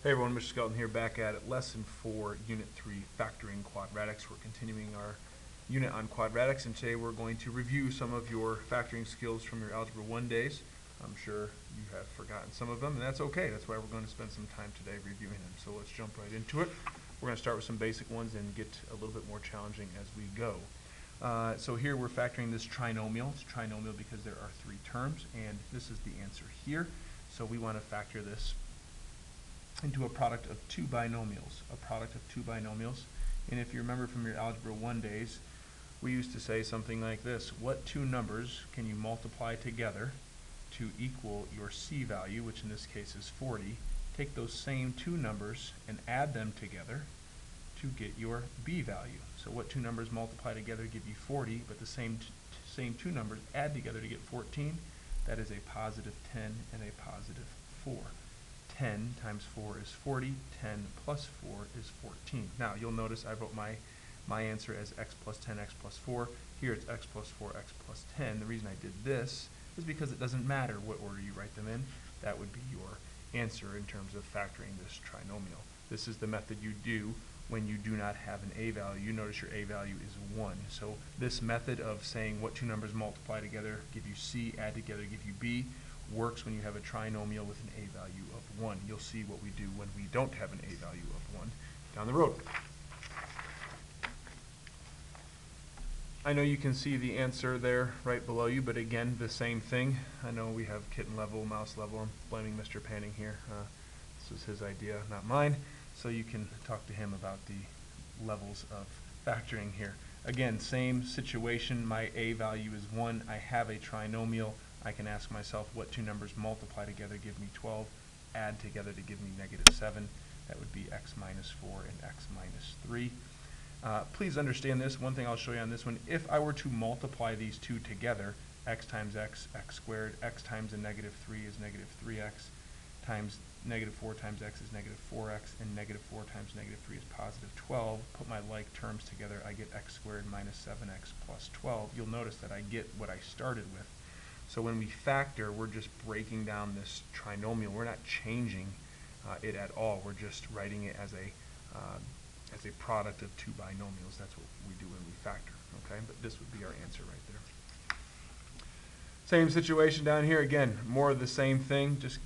Hey everyone, Mr. Skelton here, back at it. Lesson 4, Unit 3, Factoring Quadratics. We're continuing our unit on quadratics, and today we're going to review some of your factoring skills from your Algebra 1 days. I'm sure you have forgotten some of them, and that's okay. That's why we're going to spend some time today reviewing them. So let's jump right into it. We're going to start with some basic ones and get a little bit more challenging as we go. So here we're factoring this trinomial. It's trinomial because there are 3 terms, and this is the answer here. So we want to factor this into a product of 2 binomials, And if you remember from your Algebra 1 days, we used to say something like this: what 2 numbers can you multiply together to equal your C value, which in this case is 40? Take those same 2 numbers and add them together to get your B value. So what 2 numbers multiply together give you 40, but the same 2 numbers add together to get 14? That is a positive 10 and a positive 4. 10 times 4 is 40, 10 plus 4 is 14. Now, you'll notice I wrote my answer as x plus 10, x plus 4. Here it's x plus 4, x plus 10. The reason I did this is because it doesn't matter what order you write them in. That would be your answer in terms of factoring this trinomial. This is the method you do when you do not have an a value. You notice your a value is 1. So this method of saying what 2 numbers multiply together give you C, add together give you B, works when you have a trinomial with an a value of 1. You'll see what we do when we don't have an a value of 1 down the road. I know you can see the answer there right below you, but again, the same thing. I know we have kitten level, mouse level. I'm blaming Mr. Panning here. This was his idea, not mine. So you can talk to him about the levels of factoring here. Again, same situation. My a value is 1. I have a trinomial. I can ask myself what 2 numbers multiply together give me 12, add together to give me negative 7. That would be x minus 4 and x minus 3. Please understand this. One thing I'll show you on this one, if I were to multiply these 2 together, x times x, x squared, x times a negative 3 is negative 3x, times negative 4 times x is negative 4x, and negative 4 times negative 3 is positive 12. Put my like terms together, I get x squared minus 7x plus 12. You'll notice that I get what I started with. So when we factor, we're just breaking down this trinomial. We're not changing it at all. We're just writing it as a product of 2 binomials. That's what we do when we factor. Okay, but this would be our answer right there. Same situation down here. Again, more of the same thing. Just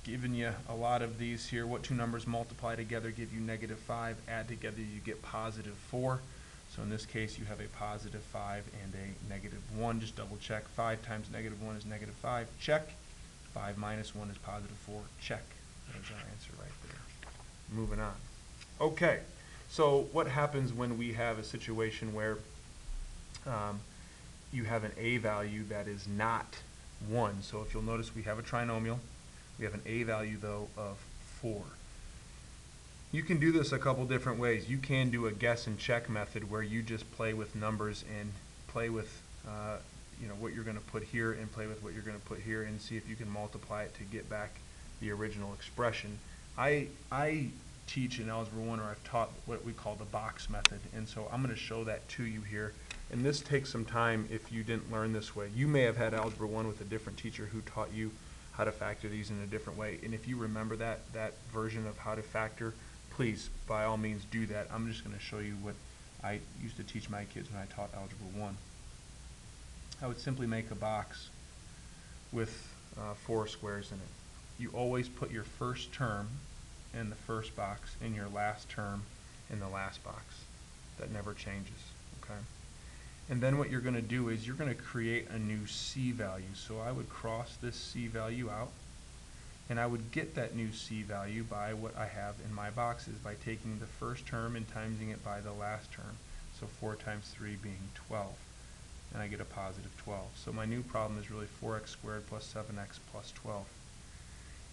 giving you a lot of these here. What 2 numbers multiply together give you negative 5. Add together, you get positive 4. So in this case, you have a positive 5 and a negative 1. Just double check. 5 times negative 1 is negative 5. Check. 5 minus 1 is positive 4. Check. There's our answer right there. Moving on. Okay. So what happens when we have a situation where you have an a value that is not 1? So if you'll notice, we have a trinomial. We have an a value, though, of 4. You can do this a couple different ways. You can do a guess and check method where you just play with numbers and play with what you're going to put here and play with what you're going to put here and see if you can multiply it to get back the original expression. I teach in Algebra 1, or I've taught what we call the box method, and so I'm going to show that to you here. And this takes some time if you didn't learn this way. You may have had Algebra 1 with a different teacher who taught you how to factor these in a different way. And if you remember that version of how to factor, please, by all means, do that. I'm just going to show you what I used to teach my kids when I taught Algebra 1. I would simply make a box with 4 squares in it. You always put your first term in the first box and your last term in the last box. That never changes, okay? And then what you're going to do is you're going to create a new C value. So I would cross this C value out, and I would get that new C value by what I have in my boxes, by taking the first term and timesing it by the last term. So 4 times 3 being 12. And I get a positive 12. So my new problem is really 4x squared plus 7x plus 12.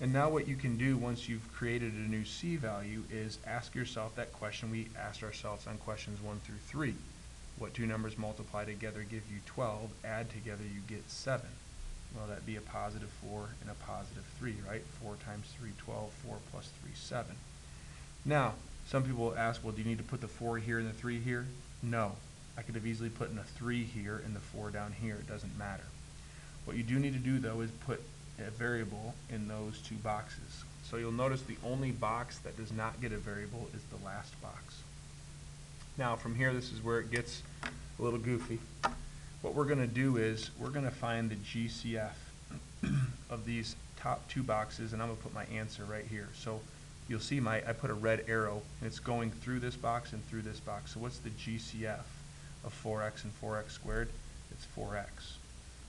And now what you can do once you've created a new C value is ask yourself that question we asked ourselves on questions 1 through 3. What 2 numbers multiply together give you 12, add together you get 7. Well, that'd be a positive 4 and a positive 3, right? 4 times 3, 12, 4 plus 3, 7. Now, some people will ask, well, do you need to put the 4 here and the 3 here? No. I could have easily put in a 3 here and the 4 down here. It doesn't matter. What you do need to do, though, is put a variable in those 2 boxes. So you'll notice the only box that does not get a variable is the last box. Now from here, this is where it gets a little goofy. What we're going to do is we're going to find the GCF of these top two boxes, and I'm going to put my answer right here. So you'll see I put a red arrow, and it's going through this box and through this box. So what's the GCF of 4x and 4x squared? It's 4x.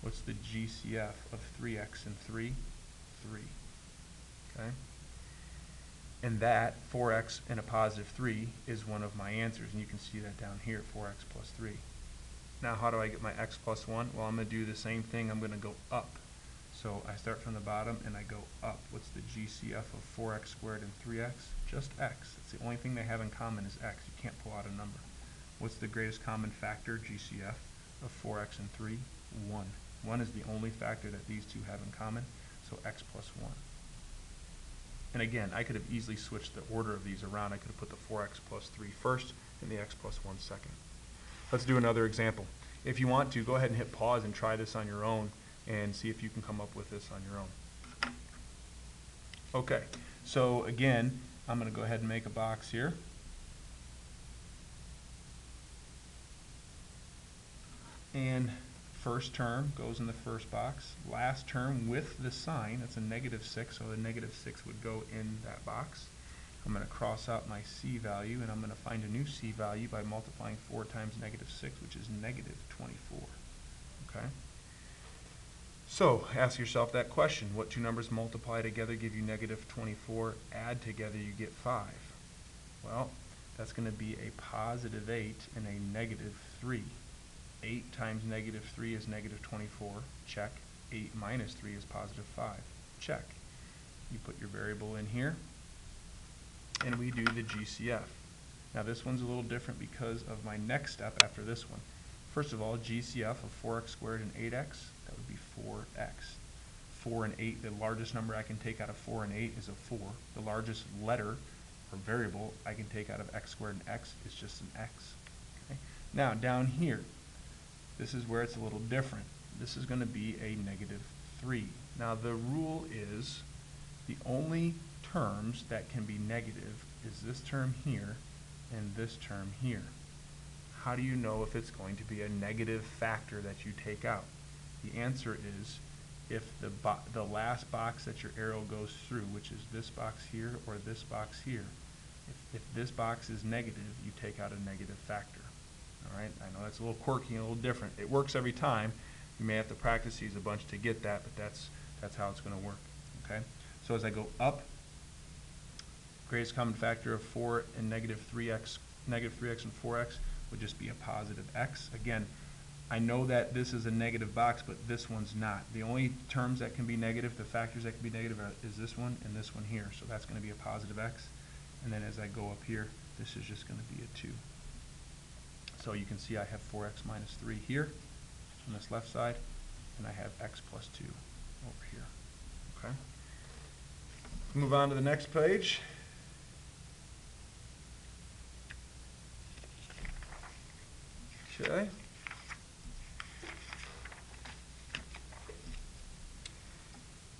What's the GCF of 3x and 3? 3. Okay? And that, 4x and a positive 3, is one of my answers. And you can see that down here, 4x plus 3. Now, how do I get my x plus 1? Well, I'm going to do the same thing. I'm going to go up. So I start from the bottom and I go up. What's the GCF of 4x squared and 3x? Just x. It's the only thing they have in common is x. You can't pull out a number. What's the greatest common factor, GCF, of 4x and 3? 1. 1 is the only factor that these two have in common, so x plus 1. And again, I could have easily switched the order of these around. I could have put the 4x plus 3 first and the x plus 1 second. Let's do another example. If you want to, go ahead and hit pause and try this on your own and see if you can come up with this on your own. Okay, so again, I'm going to go ahead and make a box here. And first term goes in the first box. Last term with the sign, that's a -6, so the -6 would go in that box. I'm going to cross out my c value, and I'm going to find a new c value by multiplying 4 times -6, which is -24. Okay? So, ask yourself that question. What two numbers multiply together give you -24? Add together, you get 5. Well, that's going to be a positive 8 and a -3. 8 times -3 is -24. Check. 8 minus 3 is positive 5. Check. You put your variable in here, and we do the GCF. Now this one's a little different because of my next step after this one. First of all, GCF of 4x squared and 8x, that would be 4x. 4 and 8, the largest number I can take out of 4 and 8 is a 4. The largest letter or variable I can take out of x squared and x is just an x. Okay? Now down here, this is where it's a little different. This is going to be a -3. Now the rule is the only terms that can be negative is this term here and this term here. How do you know if it's going to be a negative factor that you take out? The answer is if the last box that your arrow goes through, which is this box here or this box here, if this box is negative, you take out a negative factor. All right, I know that's a little quirky and a little different. It works every time. You may have to practice these a bunch to get that, but that's how it's going to work. Okay. So as I go up, greatest common factor of 4 and -3x and 4x would just be a positive x. Again, I know that this is a negative box, but this one's not. The only terms that can be negative, the factors that can be negative, is this one and this one here. So that's going to be a positive x. And then as I go up here, this is just going to be a 2. So you can see I have 4x minus 3 here on this left side, and I have x plus 2 over here. Okay. Move on to the next page. Okay.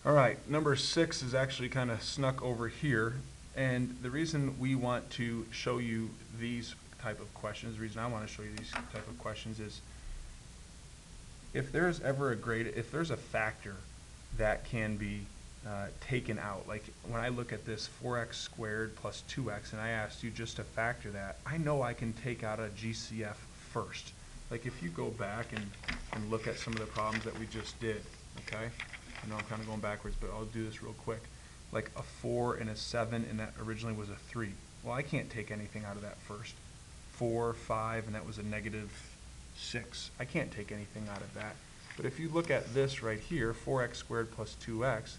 All right, number 6 is actually kind of snuck over here, and the reason we want to show you these type of questions, the reason I want to show you these type of questions is if there's ever if there's a factor that can be taken out, like when I look at this 4x squared plus 2x and I asked you just to factor that, I know I can take out a GCF first. Like if you go back and look at some of the problems that we just did, okay? I know I'm kind of going backwards, but I'll do this real quick. Like a 4 and a 7, and that originally was a 3. Well, I can't take anything out of that first. 4, 5, and that was a -6. I can't take anything out of that. But if you look at this right here, 4x squared plus 2x,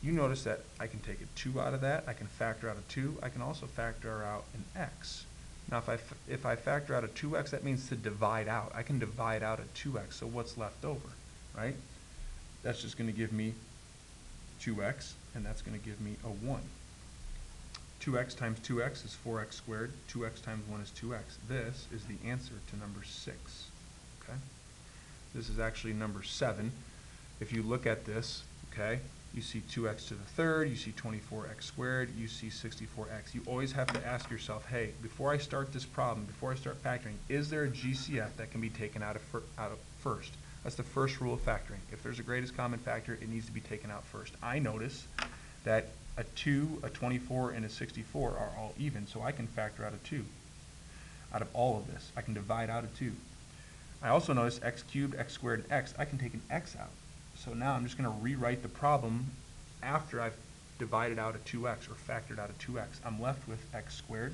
you notice that I can take a 2 out of that. I can factor out a 2. I can also factor out an x. Now, if I factor out a 2x, that means to divide out. I can divide out a 2x, so what's left over, right? That's just going to give me 2x, and that's going to give me a 1. 2x times 2x is 4x squared. 2x times 1 is 2x. This is the answer to number 6. Okay? This is actually number 7. If you look at this, okay, you see 2x to the third, you see 24x squared, you see 64x. You always have to ask yourself, hey, before I start this problem, before I start factoring, is there a GCF that can be taken out of first? That's the first rule of factoring. If there's a greatest common factor, it needs to be taken out first. I notice that a 2, a 24, and a 64 are all even, so I can factor out a 2 out of all of this. I can divide out a 2. I also notice x cubed, x squared, and x. I can take an x out. So now I'm just going to rewrite the problem after I've divided out a 2x or factored out a 2x. I'm left with x squared,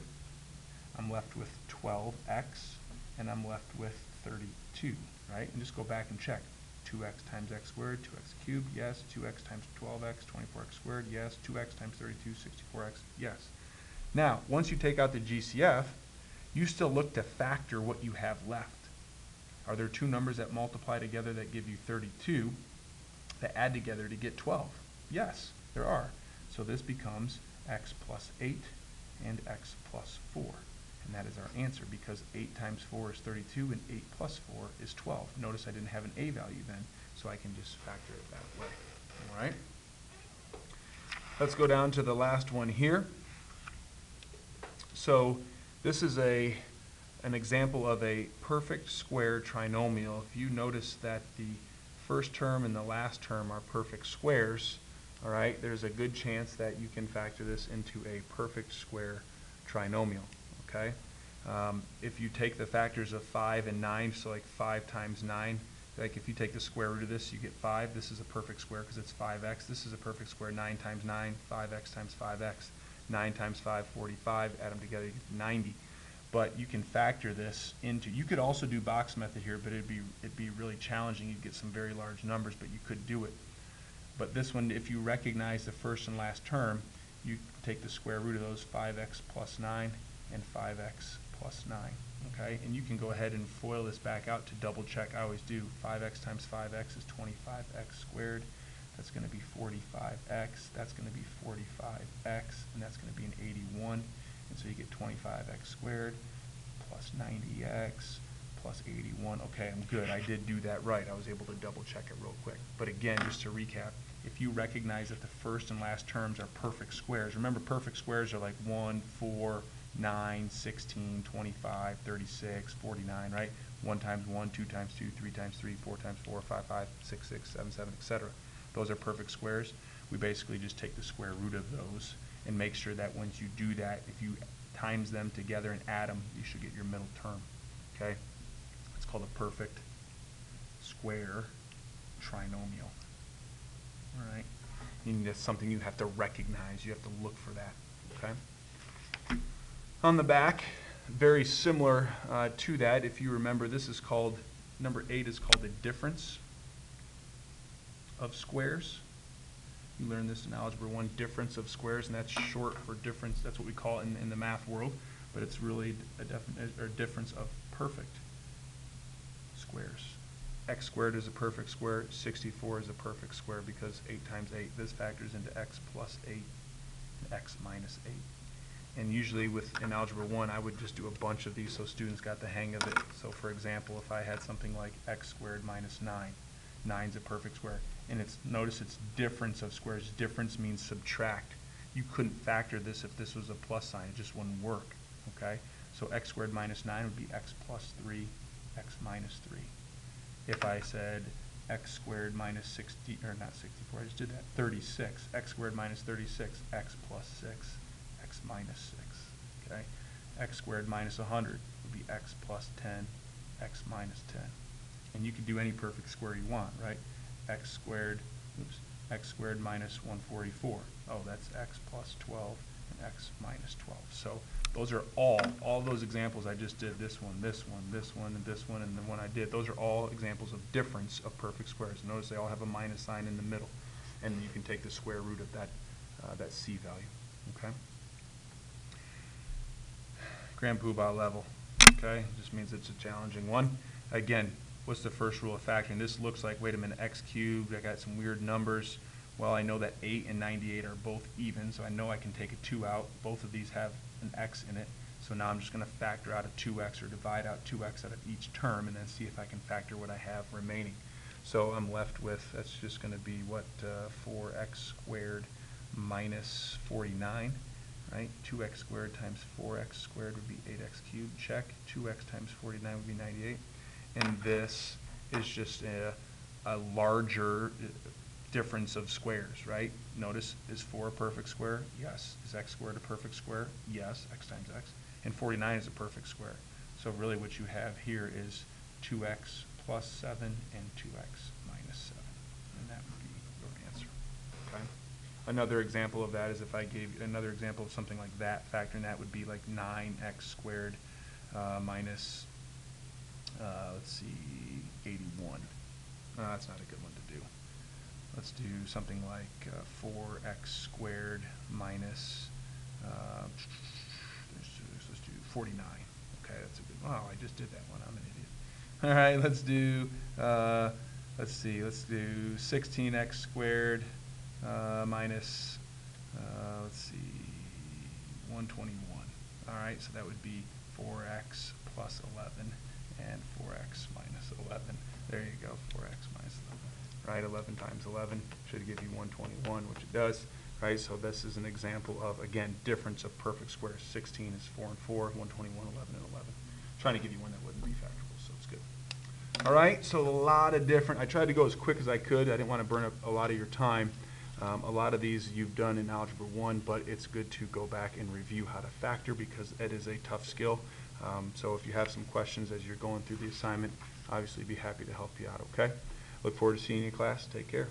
I'm left with 12x, and I'm left with 32, right? And just go back and check. 2x times x squared, 2x cubed, yes. 2x times 12x, 24x squared, yes. 2x times 32, 64x, yes. Now, once you take out the GCF, you still look to factor what you have left. Are there two numbers that multiply together that give you 32 that add together to get 12? Yes, there are. So this becomes x plus 8 and x plus 4. And that is our answer because 8 times 4 is 32 and 8 plus 4 is 12. Notice I didn't have an a value then, so I can just factor it that way. All right? Let's go down to the last one here. So this is an example of a perfect square trinomial. If you notice that the first term and the last term are perfect squares, all right, there's a good chance that you can factor this into a perfect square trinomial, okay? If you take the factors of 5 and 9, so like 5 times 9, like if you take the square root of this, you get 5. This is a perfect square because it's 5x. This is a perfect square, 9 times 9, 5x times 5x. 9 times 5, 45. Add them together, you get 90. But you can factor this into, you could also do box method here, but it'd be really challenging. You'd get some very large numbers, but you could do it. But this one, if you recognize the first and last term, you take the square root of those, 5x plus 9 and 5x plus 9, okay? And you can go ahead and FOIL this back out to double check. I always do. 5x times 5x is 25x squared. That's going to be 45x. That's going to be 45x, and that's going to be an 81. And so you get 25x squared plus 90x plus 81. Okay, I'm good. I did do that right. I was able to double check it real quick. But again, just to recap, if you recognize that the first and last terms are perfect squares, remember perfect squares are like 1, 4, 9, 16, 25, 36, 49, right? 1 times 1, 2 times 2, 3 times 3, 4 times 4, 5, 5, 6, 6, 7, 7, etc. Those are perfect squares. We basically just take the square root of those and make sure that once you do that, if you times them together and add them, you should get your middle term, okay? It's called a perfect square trinomial, all right? That's something you have to recognize. You have to look for that, okay? On the back, very similar to that, if you remember, this is called, number 8 is called the difference of squares. You learned this in Algebra 1, difference of squares, and that's short for difference. That's what we call it in the math world, but it's really a difference of perfect squares. X squared is a perfect square, 64 is a perfect square because 8 times 8, this factors into x plus 8 and x minus 8. And usually in Algebra 1, I would just do a bunch of these so students got the hang of it. So for example, if I had something like x squared minus 9, 9 is a perfect square. And notice it's difference of squares. Difference means subtract. You couldn't factor this if this was a plus sign. It just wouldn't work, okay? So x squared minus 9 would be x plus 3, x minus 3. If I said x squared minus 60, or not 64, I just did that, 36. X squared minus 36, x plus 6, x minus 6, okay? X squared minus 100 would be x plus 10, x minus 10. And you can do any perfect square you want, right? X squared minus 144. Oh, that's x plus 12 and x minus 12. So those are all those examples I just did, this one, this one, this one, and this one, and the one I did, those are all examples of difference of perfect squares. Notice they all have a minus sign in the middle. And you can take the square root of that C value, okay? Grand Poobah level, okay? Just means it's a challenging one. Again, what's the first rule of factoring? This looks like, wait a minute, x cubed, I got some weird numbers. Well, I know that 8 and 98 are both even, so I know I can take a 2 out. Both of these have an x in it. So now I'm just going to factor out a 2x or divide out 2x out of each term and then see if I can factor what I have remaining. So I'm left with, that's just going to be what, 4x squared minus 49, right? 2x squared times 4x squared would be 8x cubed, check. 2x times 49 would be 98. And this is just a larger difference of squares, right? Notice, is 4 a perfect square? Yes. Is x squared a perfect square? Yes, x times x. And 49 is a perfect square. So really what you have here is 2x plus 7 and 2x minus 7. And that would be your answer. Okay. Another example of that is if I gave another example of something like that, factoring that would be like 9x squared minus, let's see, 81. That's not a good one to do. Let's do something like 4x squared minus, let's do 49. Okay, that's a good one. Oh, I just did that one. I'm an idiot. All right, let's do, let's do 16x squared minus, let's see, 121. All right, so that would be 4x plus 11 and 4x minus 11. There you go, 4x minus 11. Right, 11 times 11 should give you 121, which it does. Right, so this is an example of, again, difference of perfect squares. 16 is 4 and 4, 121, 11 and 11. I'm trying to give you one that wouldn't be factorable, so it's good. All right, so a lot of different, I tried to go as quick as I could. I didn't want to burn up a lot of your time. A lot of these you've done in Algebra 1, but it's good to go back and review how to factor because it is a tough skill. So if you have some questions as you're going through the assignment, obviously be happy to help you out, okay? Look forward to seeing you in class. Take care.